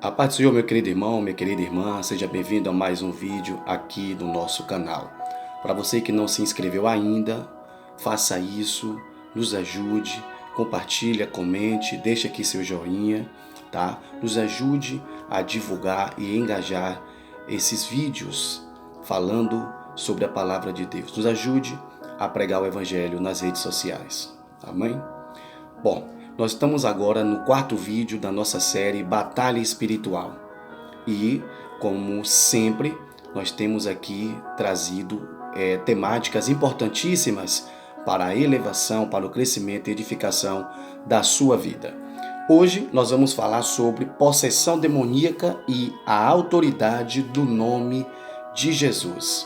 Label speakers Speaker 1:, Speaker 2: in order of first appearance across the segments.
Speaker 1: A paz do Senhor, meu querido irmão, minha querida irmã, seja bem-vindo a mais um vídeo aqui do nosso canal. Para você que não se inscreveu ainda, faça isso, nos ajude, compartilha, comente, deixa aqui seu joinha, tá? Nos ajude a divulgar e engajar esses vídeos falando sobre a palavra de Deus. Nos ajude a pregar o evangelho nas redes sociais. Amém? Bom, nós estamos agora no quarto vídeo da nossa série Batalha Espiritual. E, como sempre, nós temos aqui trazido temáticas importantíssimas para a elevação, para o crescimento e edificação da sua vida. Hoje nós vamos falar sobre possessão demoníaca e a autoridade do nome de Jesus.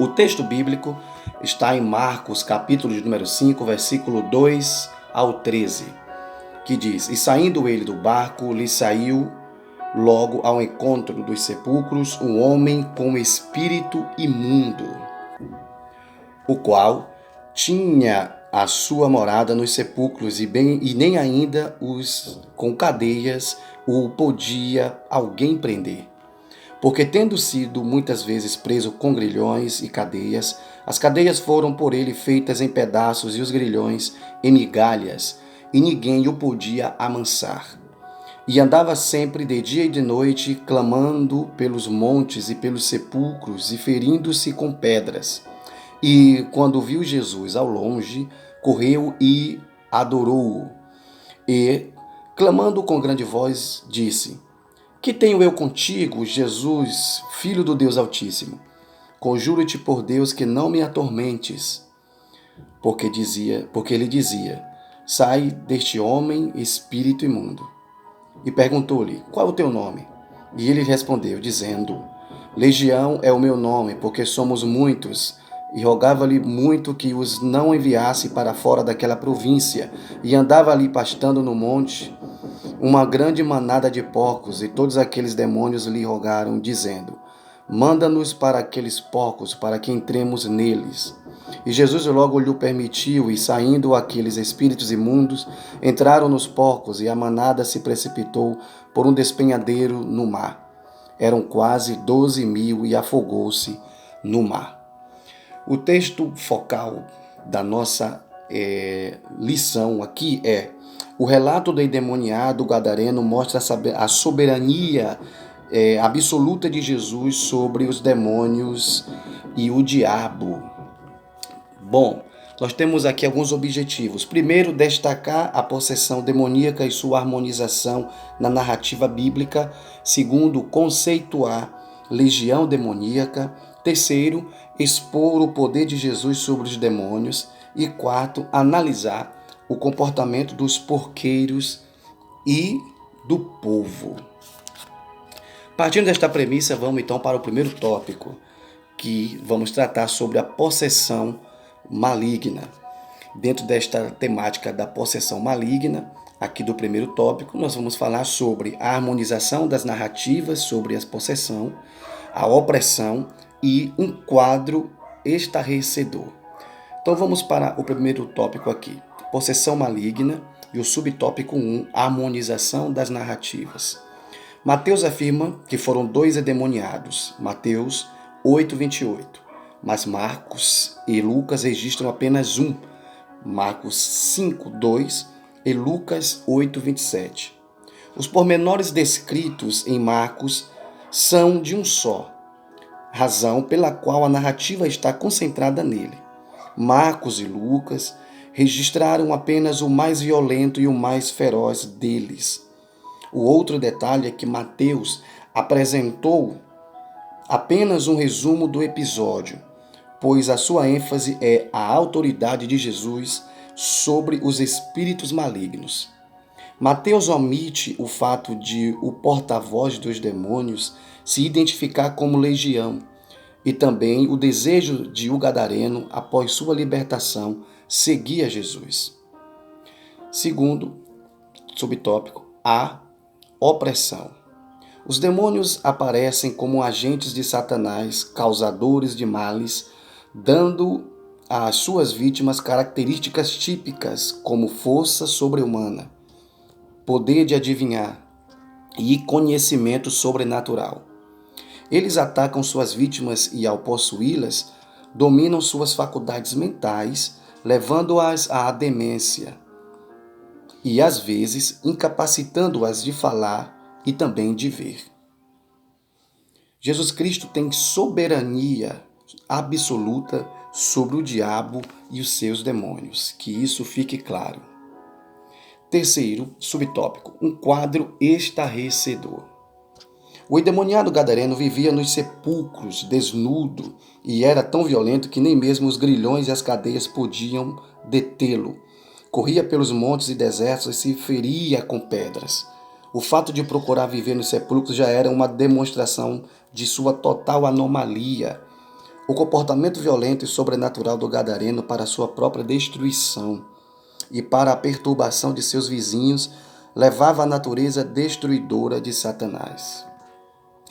Speaker 1: O texto bíblico está em Marcos, capítulo de número 5, versículo 2 ao 13, que diz: E saindo ele do barco, lhe saiu logo ao encontro dos sepulcros um homem com espírito imundo, o qual tinha a sua morada nos sepulcros, e nem ainda os com cadeias o podia alguém prender. Porque tendo sido muitas vezes preso com grilhões e cadeias, as cadeias foram por ele feitas em pedaços e os grilhões em migalhas, e ninguém o podia amansar. E andava sempre de dia e de noite, clamando pelos montes e pelos sepulcros, e ferindo-se com pedras. E quando viu Jesus ao longe, correu e adorou-o. E, clamando com grande voz, disse: Que tenho eu contigo, Jesus, Filho do Deus Altíssimo? Conjuro-te por Deus que não me atormentes. Porque ele dizia: Sai deste homem, espírito imundo. E perguntou-lhe: Qual é o teu nome? E ele respondeu, dizendo: Legião é o meu nome, porque somos muitos. E rogava-lhe muito que os não enviasse para fora daquela província. E andava ali pastando no monte uma grande manada de porcos, e todos aqueles demônios lhe rogaram, dizendo: Manda-nos para aqueles porcos, para que entremos neles. E Jesus logo lhe permitiu, e saindo aqueles espíritos imundos, entraram nos porcos, e a manada se precipitou por um despenhadeiro no mar. Eram quase 12.000, e afogou-se no mar. O texto focal da nossa lição aqui é: o relato do endemoniado gadareno mostra a soberania absoluta de Jesus sobre os demônios e o diabo. Bom, nós temos aqui alguns objetivos. Primeiro, destacar a possessão demoníaca e sua harmonização na narrativa bíblica. Segundo, conceituar legião demoníaca. Terceiro, expor o poder de Jesus sobre os demônios. E quarto, analisar o comportamento dos porqueiros e do povo. Partindo desta premissa, vamos então para o primeiro tópico, que vamos tratar sobre a possessão maligna. Dentro desta temática da possessão maligna, aqui do primeiro tópico, nós vamos falar sobre a harmonização das narrativas sobre a possessão, a opressão e um quadro estarrecedor. Então vamos para o primeiro tópico aqui, possessão maligna, e o subtópico 1, harmonização das narrativas. Mateus afirma que foram 2 endemoniados, Mateus 8:28, mas Marcos e Lucas registram apenas um, Marcos 5:2 e Lucas 8:27. Os pormenores descritos em Marcos são de um só, razão pela qual a narrativa está concentrada nele. Marcos e Lucas registraram apenas o mais violento e o mais feroz deles. O outro detalhe é que Mateus apresentou apenas um resumo do episódio, pois a sua ênfase é a autoridade de Jesus sobre os espíritos malignos. Mateus omite o fato de o porta-voz dos demônios se identificar como legião, e também o desejo de o gadareno, após sua libertação, seguir a Jesus. Segundo subtópico, a opressão. Os demônios aparecem como agentes de Satanás, causadores de males, dando às suas vítimas características típicas como força sobre-humana, poder de adivinhar, e conhecimento sobrenatural. Eles atacam suas vítimas e, ao possuí-las, dominam suas faculdades mentais, levando-as à demência e, às vezes, incapacitando-as de falar e também de ver. Jesus Cristo tem soberania absoluta sobre o diabo e os seus demônios. Que isso fique claro. Terceiro subtópico, um quadro estarrecedor. O endemoniado gadareno vivia nos sepulcros, desnudo, e era tão violento que nem mesmo os grilhões e as cadeias podiam detê-lo. Corria pelos montes e desertos e se feria com pedras. O fato de procurar viver nos sepulcros já era uma demonstração de sua total anomalia. O comportamento violento e sobrenatural do gadareno para sua própria destruição e para a perturbação de seus vizinhos levava à natureza destruidora de Satanás.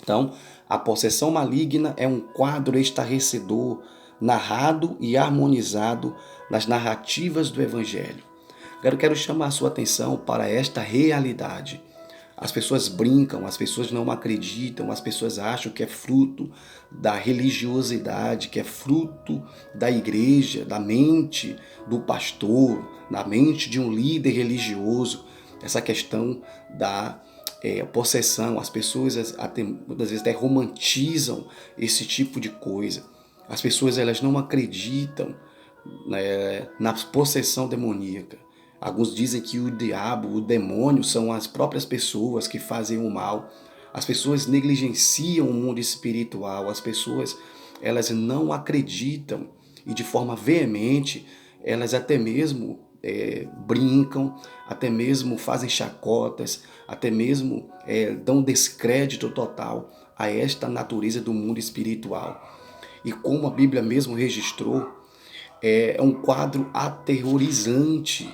Speaker 1: Então, a possessão maligna é um quadro estarrecedor, narrado e harmonizado nas narrativas do Evangelho. Agora eu quero chamar a sua atenção para esta realidade. As pessoas brincam, as pessoas não acreditam, as pessoas acham que é fruto da religiosidade, que é fruto da igreja, da mente do pastor, da mente de um líder religioso. Essa questão da possessão, as pessoas muitas vezes até romantizam esse tipo de coisa. As pessoas elas não acreditam, né, na possessão demoníaca. Alguns dizem que o diabo, o demônio, são as próprias pessoas que fazem o mal. As pessoas negligenciam o mundo espiritual. As pessoas elas não acreditam e de forma veemente elas até mesmo brincam, até mesmo fazem chacotas, até mesmo dão descrédito total a esta natureza do mundo espiritual. E como a Bíblia mesmo registrou, é um quadro aterrorizante.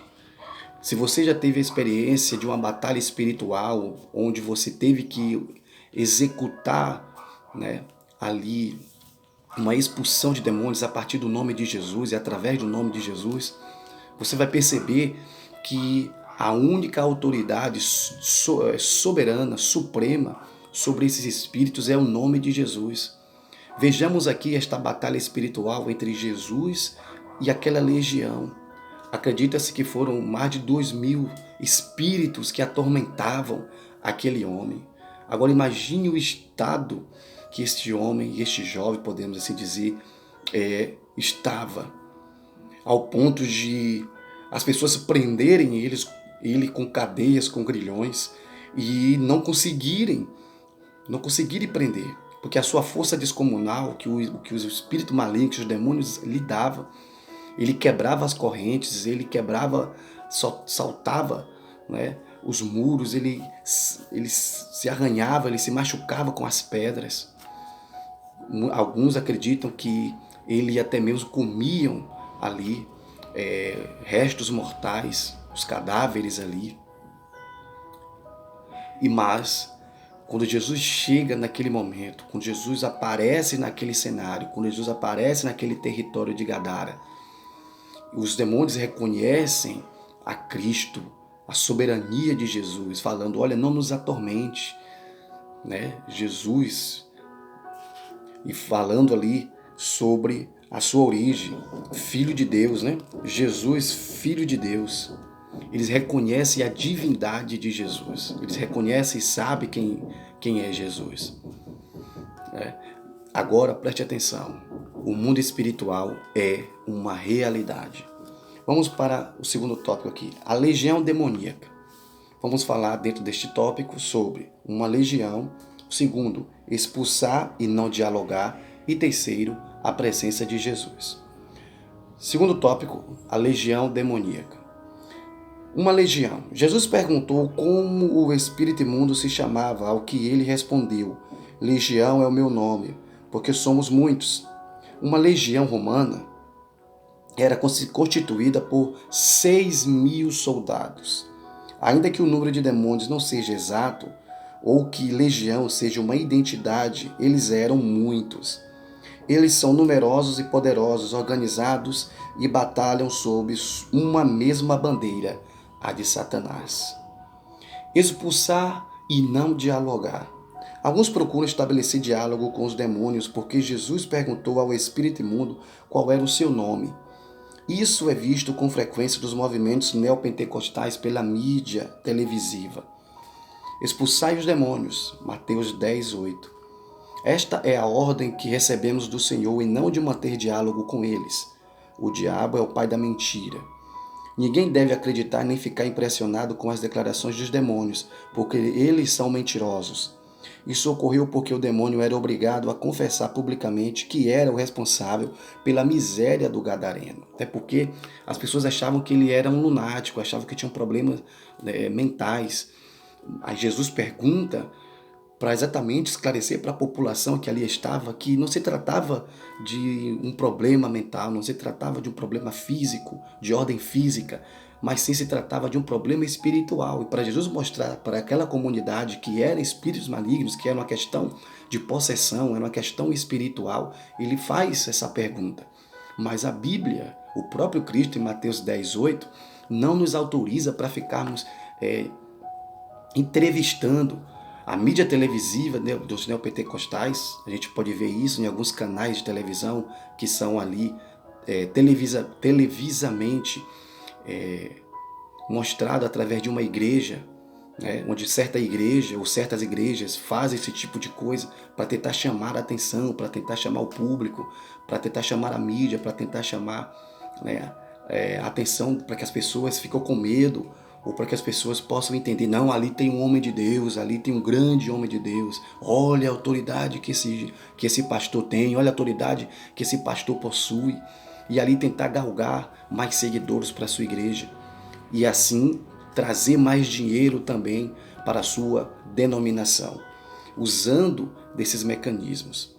Speaker 1: Se você já teve a experiência de uma batalha espiritual, onde você teve que executar, né, ali uma expulsão de demônios a partir do nome de Jesus e através do nome de Jesus, você vai perceber que a única autoridade soberana, suprema sobre esses espíritos é o nome de Jesus. Vejamos aqui esta batalha espiritual entre Jesus e aquela legião. Acredita-se que foram mais de 2.000 espíritos que atormentavam aquele homem. Agora imagine o estado que este homem, este jovem, podemos assim dizer, estava, ao ponto de as pessoas prenderem ele com cadeias, com grilhões, e não conseguirem prender, porque a sua força descomunal, que os espíritos malignos, os demônios lhe davam, ele quebrava as correntes, ele quebrava, saltava, né, os muros, ele se arranhava, ele se machucava com as pedras. Alguns acreditam que ele até mesmo comiam ali restos mortais, os cadáveres ali. Mas quando Jesus chega naquele momento, quando Jesus aparece naquele cenário, quando Jesus aparece naquele território de Gadara, os demônios reconhecem a Cristo, a soberania de Jesus, falando, olha, não nos atormente, né? Jesus, e falando ali sobre a sua origem, Filho de Deus, né? Jesus, Filho de Deus. Eles reconhecem a divindade de Jesus. Eles reconhecem e sabem quem é Jesus. Agora, preste atenção. O mundo espiritual é uma realidade. Vamos para o segundo tópico aqui. A legião demoníaca. Vamos falar dentro deste tópico sobre uma legião. Segundo, expulsar e não dialogar. E terceiro, a presença de Jesus. Segundo tópico, a legião demoníaca. Uma legião. Jesus perguntou como o espírito imundo se chamava, ao que ele respondeu, legião é o meu nome, porque somos muitos. Uma legião romana era constituída por 6.000 soldados. Ainda que o número de demônios não seja exato, ou que legião seja uma identidade, eles eram muitos. Eles são numerosos e poderosos, organizados e batalham sob uma mesma bandeira, a de Satanás. Expulsar e não dialogar. Alguns procuram estabelecer diálogo com os demônios porque Jesus perguntou ao espírito imundo qual era o seu nome. Isso é visto com frequência dos movimentos neopentecostais pela mídia televisiva. Expulsai os demônios, Mateus 10:8. Esta é a ordem que recebemos do Senhor e não de manter diálogo com eles. O diabo é o pai da mentira. Ninguém deve acreditar nem ficar impressionado com as declarações dos demônios, porque eles são mentirosos. Isso ocorreu porque o demônio era obrigado a confessar publicamente que era o responsável pela miséria do gadareno. Até porque as pessoas achavam que ele era um lunático, achavam que tinha problemas mentais. Aí Jesus pergunta para exatamente esclarecer para a população que ali estava que não se tratava de um problema mental, não se tratava de um problema físico, de ordem física, mas sim se tratava de um problema espiritual. E para Jesus mostrar para aquela comunidade que eram espíritos malignos, que era uma questão de possessão, era uma questão espiritual, ele faz essa pergunta. Mas a Bíblia, o próprio Cristo em Mateus 10:8, não nos autoriza para ficarmos entrevistando a mídia televisiva dos neopentecostais. A gente pode ver isso em alguns canais de televisão que são ali televisamente mostrado através de uma igreja, onde certa igreja ou certas igrejas fazem esse tipo de coisa para tentar chamar a atenção, para tentar chamar o público, para tentar chamar a mídia, para tentar chamar a atenção, para que as pessoas ficam com medo, ou para que as pessoas possam entender, não, ali tem um homem de Deus, ali tem um grande homem de Deus, olha a autoridade que esse pastor tem, olha a autoridade que esse pastor possui, e ali tentar galgar mais seguidores para a sua igreja, e assim trazer mais dinheiro também para a sua denominação, usando desses mecanismos.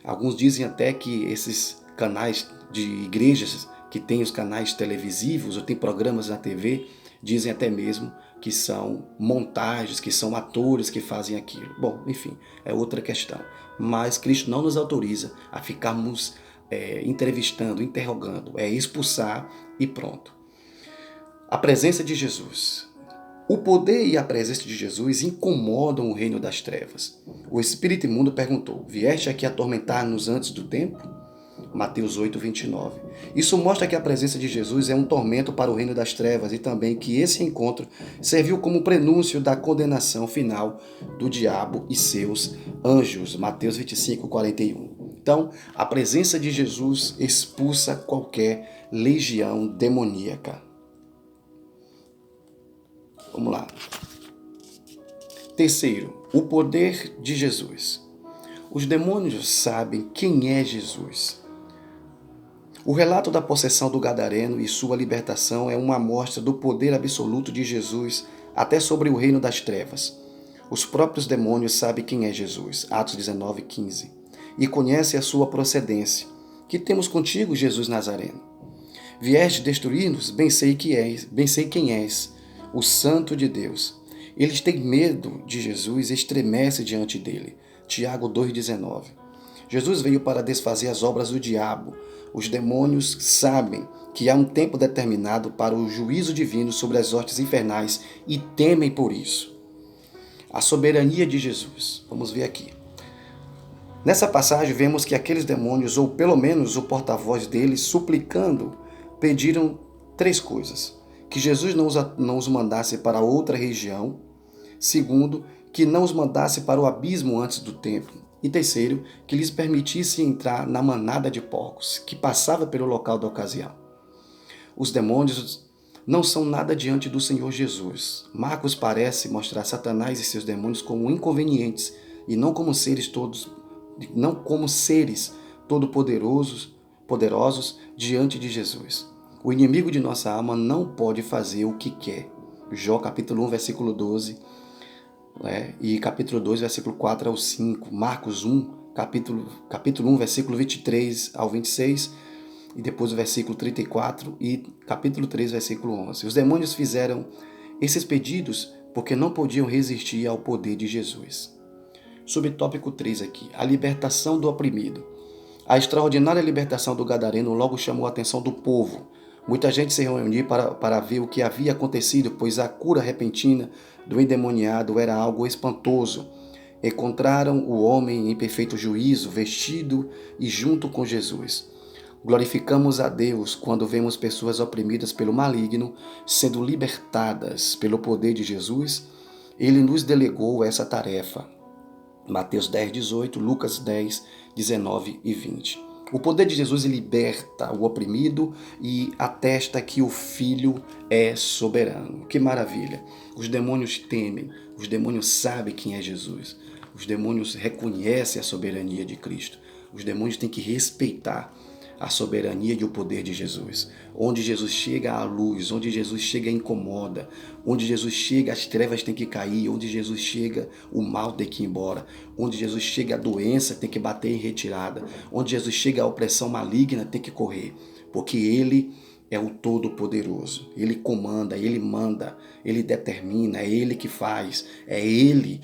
Speaker 1: Alguns dizem até que esses canais de igrejas que têm os canais televisivos ou têm programas na TV, dizem até mesmo que são montagens, que são atores que fazem aquilo. Bom, enfim, é outra questão. Mas Cristo não nos autoriza a ficarmos entrevistando, interrogando, expulsar e pronto. A presença de Jesus. O poder e a presença de Jesus incomodam o reino das trevas. O espírito imundo perguntou, vieste aqui atormentar-nos antes do tempo? Mateus 8:29. Isso mostra que a presença de Jesus é um tormento para o reino das trevas e também que esse encontro serviu como prenúncio da condenação final do diabo e seus anjos. Mateus 25:41. Então, a presença de Jesus expulsa qualquer legião demoníaca. Vamos lá. Terceiro, o poder de Jesus. Os demônios sabem quem é Jesus. O relato da possessão do gadareno e sua libertação é uma amostra do poder absoluto de Jesus até sobre o reino das trevas. Os próprios demônios sabem quem é Jesus, Atos 19:15, e conhecem a sua procedência. Que temos contigo, Jesus Nazareno? Vieste destruir-nos? Bem sei quem és, o Santo de Deus. Eles têm medo de Jesus e estremecem diante dele. Tiago 2,19. Jesus veio para desfazer as obras do diabo. Os demônios sabem que há um tempo determinado para o juízo divino sobre as hostes infernais e temem por isso. A soberania de Jesus. Vamos ver aqui. Nessa passagem vemos que aqueles demônios, ou pelo menos o porta-voz deles, suplicando, pediram 3 coisas. Que Jesus não os mandasse para outra região. Segundo, que não os mandasse para o abismo antes do tempo. E terceiro, que lhes permitisse entrar na manada de porcos, que passava pelo local da ocasião. Os demônios não são nada diante do Senhor Jesus. Marcos parece mostrar Satanás e seus demônios como inconvenientes e não como seres todo-poderosos diante de Jesus. O inimigo de nossa alma não pode fazer o que quer. Jó capítulo 1, versículo 12, e capítulo 2, versículo 4 ao 5. Marcos 1, capítulo 1, versículo 23 ao 26, e depois o versículo 34 e capítulo 3, versículo 11. Os demônios fizeram esses pedidos porque não podiam resistir ao poder de Jesus. Subtópico 3 aqui, a libertação do oprimido. A extraordinária libertação do gadareno logo chamou a atenção do povo. Muita gente se reuniu para ver o que havia acontecido, pois a cura repentina do endemoniado era algo espantoso. Encontraram o homem em perfeito juízo, vestido e junto com Jesus. Glorificamos a Deus quando vemos pessoas oprimidas pelo maligno sendo libertadas pelo poder de Jesus. Ele nos delegou essa tarefa. Mateus 10, 18, Lucas 10, 19 e 20. O poder de Jesus liberta o oprimido e atesta que o Filho é soberano. Que maravilha! Os demônios temem, os demônios sabem quem é Jesus. Os demônios reconhecem a soberania de Cristo. Os demônios têm que respeitar a soberania e o poder de Jesus. Onde Jesus chega, a luz. Onde Jesus chega, incomoda. Onde Jesus chega, as trevas têm que cair. Onde Jesus chega, o mal tem que ir embora. Onde Jesus chega, a doença tem que bater em retirada. Onde Jesus chega, a opressão maligna tem que correr. Porque Ele é o Todo-Poderoso. Ele comanda, Ele manda, Ele determina, é Ele que faz, é Ele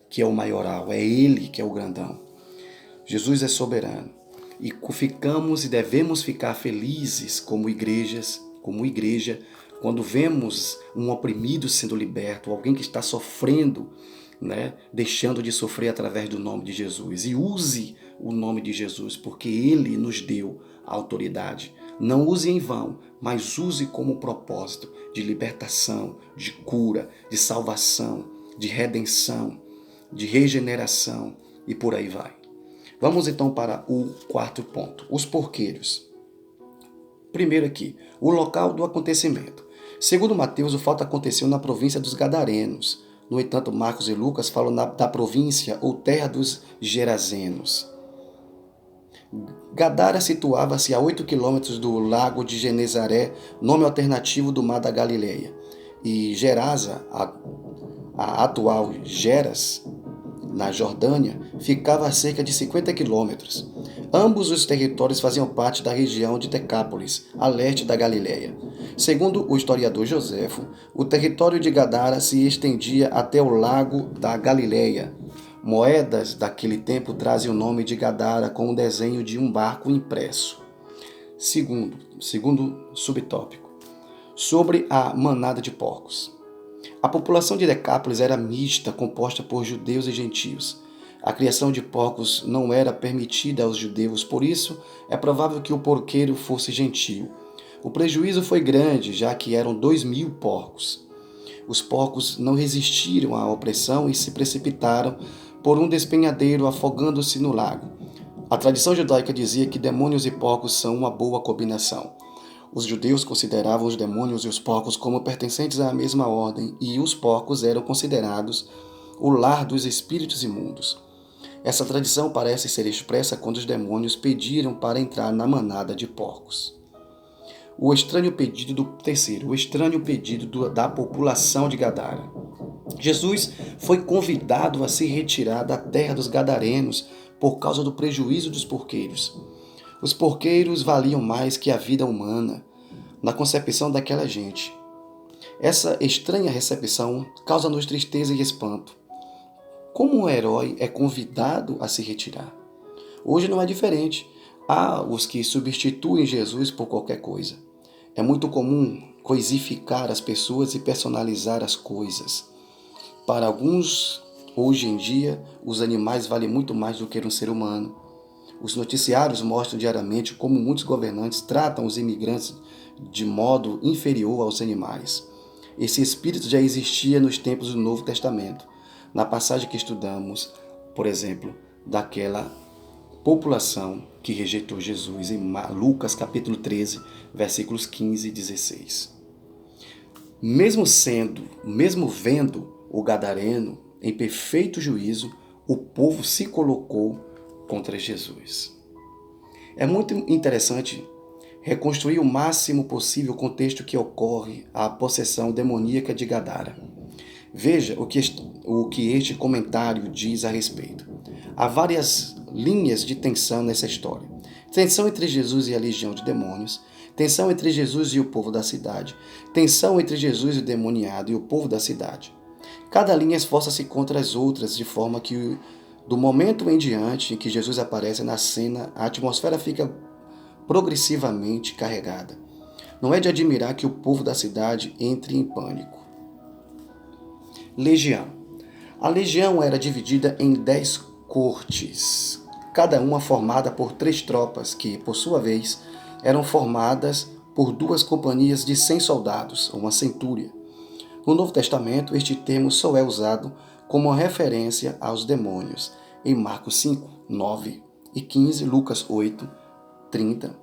Speaker 1: que é o maioral, é Ele que é o grandão. Jesus é soberano. E ficamos e devemos ficar felizes como igreja, quando vemos um oprimido sendo liberto, alguém que está sofrendo, deixando de sofrer através do nome de Jesus. E use o nome de Jesus, porque Ele nos deu a autoridade. Não use em vão, mas use como propósito de libertação, de cura, de salvação, de redenção, de regeneração e por aí vai. Vamos então para o quarto ponto, os porqueiros. Primeiro aqui, o local do acontecimento. Segundo Mateus, o fato aconteceu na província dos Gadarenos. No entanto, Marcos e Lucas falam da província ou terra dos Gerazenos. Gadara situava-se a 8 quilômetros do lago de Genezaré, nome alternativo do mar da Galileia. E Gerasa, a atual Geras, na Jordânia, ficava a cerca de 50 quilômetros. Ambos os territórios faziam parte da região de Decápolis, a leste da Galileia. Segundo o historiador Joséfo, o território de Gadara se estendia até o lago da Galileia. Moedas daquele tempo trazem o nome de Gadara com o desenho de um barco impresso. Segundo subtópico, sobre a manada de porcos. A população de Decápolis era mista, composta por judeus e gentios. A criação de porcos não era permitida aos judeus, por isso é provável que o porqueiro fosse gentio. O prejuízo foi grande, já que eram 2.000 porcos. Os porcos não resistiram à opressão e se precipitaram por um despenhadeiro, afogando-se no lago. A tradição judaica dizia que demônios e porcos são uma boa combinação. Os judeus consideravam os demônios e os porcos como pertencentes à mesma ordem, e os porcos eram considerados o lar dos espíritos imundos. Essa tradição parece ser expressa quando os demônios pediram para entrar na manada de porcos. O estranho pedido da população de Gadara. Jesus foi convidado a se retirar da terra dos Gadarenos por causa do prejuízo dos porqueiros. Os porqueiros valiam mais que a vida humana na concepção daquela gente. Essa estranha recepção causa-nos tristeza e espanto. Como um herói é convidado a se retirar? Hoje não é diferente. Há os que substituem Jesus por qualquer coisa. É muito comum coisificar as pessoas e personalizar as coisas. Para alguns, hoje em dia, os animais valem muito mais do que um ser humano. Os noticiários mostram diariamente como muitos governantes tratam os imigrantes de modo inferior aos animais. Esse espírito já existia nos tempos do Novo Testamento, na passagem que estudamos, por exemplo, daquela população que rejeitou Jesus em Lucas capítulo 13, versículos 15 e 16. Mesmo vendo o gadareno em perfeito juízo, o povo se colocou contra Jesus. É muito interessante reconstruir o máximo possível o contexto que ocorre a possessão demoníaca de Gadara. Veja o que este comentário diz a respeito. Há várias linhas de tensão nessa história. Tensão entre Jesus e a legião de demônios, tensão entre Jesus e o povo da cidade, tensão entre Jesus e o demoniado e o povo da cidade. Cada linha esforça-se contra as outras, de forma que, do momento em diante em que Jesus aparece na cena, a atmosfera fica progressivamente carregada. Não é de admirar que o povo da cidade entre em pânico. Legião. A legião era dividida em 10 cortes, cada uma formada por 3 tropas que, por sua vez, eram formadas por 2 companhias de 100 soldados, uma centúria. No Novo Testamento, este termo só é usado como referência aos demônios, em Marcos 5, 9 e 15, Lucas 8, 30,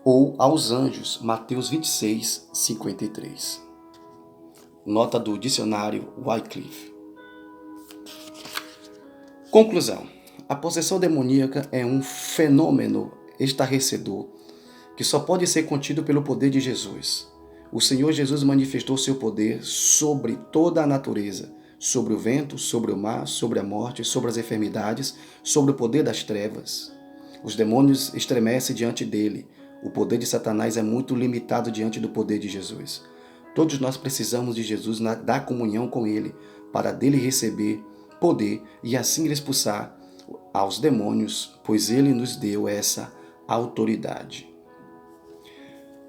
Speaker 1: ou aos anjos, Mateus 26, 53. Nota do dicionário Wycliffe. Conclusão. A possessão demoníaca é um fenômeno estarrecedor que só pode ser contido pelo poder de Jesus. O Senhor Jesus manifestou seu poder sobre toda a natureza, sobre o vento, sobre o mar, sobre a morte, sobre as enfermidades, sobre o poder das trevas. Os demônios estremecem diante dele. O poder de Satanás é muito limitado diante do poder de Jesus. Todos nós precisamos de Jesus, da comunhão com ele, para dele receber poder e assim expulsar aos demônios, pois ele nos deu essa autoridade.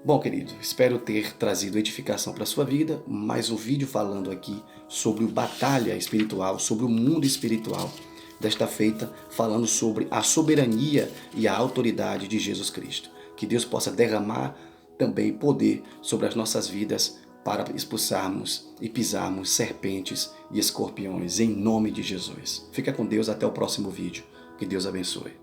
Speaker 1: Bom, querido, espero ter trazido edificação para a sua vida. Mais um vídeo falando aqui sobre batalha espiritual, sobre o mundo espiritual. Desta feita, falando sobre a soberania e a autoridade de Jesus Cristo. Que Deus possa derramar também poder sobre as nossas vidas para expulsarmos e pisarmos serpentes e escorpiões, em nome de Jesus. Fica com Deus, até o próximo vídeo. Que Deus abençoe.